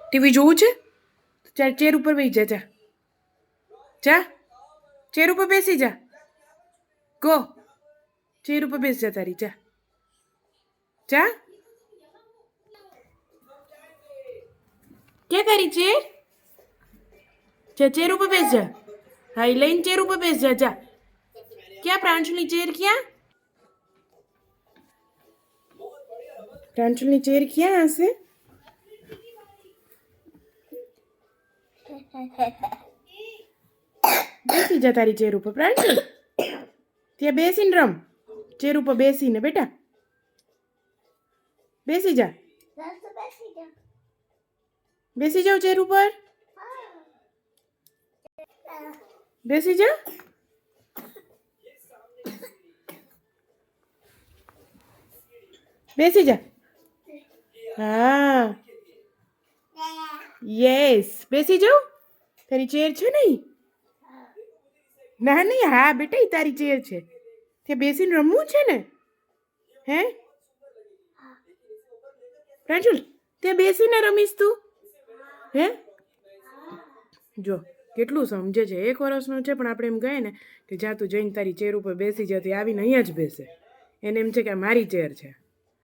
TV જોવું છે? ચાલ ચેર ઉપર બેસી જા. જા જા, ચેર ઉપર બેસી જા. ગો, ચેર ઉપર બેસી જા તારી. જા જા. ક્યાં તારી ચેર? જા ચેર ઉપર બેસ જા. હા, એ લઈને ચેર ઉપર બેસ જા. જા. ક્યાં પ્રાંશુની ચેર? ક્યાં પ્રાંશુની ચેર ક્યાં હશે? બેસી જા તારી ચેર ઉપર પ્રાંશુ. ત્યાં બેસીને રમ. ચેર ઉપર બેસીને બેટા બેસી જા. બેસી જાઓ ચેર ઉપર. બેસી જા. બેસી જા. હા, યસ, બેસી જાઓ. તારી ચેર છે નહીં? ના નહીં, હા બેટા, એ તારી ચેર છે. ત્યાં બેસીને રમવું છે ને? હે પ્રાંશુલ, ત્યાં બેસીને રમીશ તું? હે જો કેટલું સમજે છે. 1 વર્ષનો છે પણ આપણે એમ કહીએ ને કે જા તું જઈને તારી ચેર ઉપર બેસી જતી, આવીને અહીંયા જ બેસે. એને એમ છે કે આ મારી ચેર છે.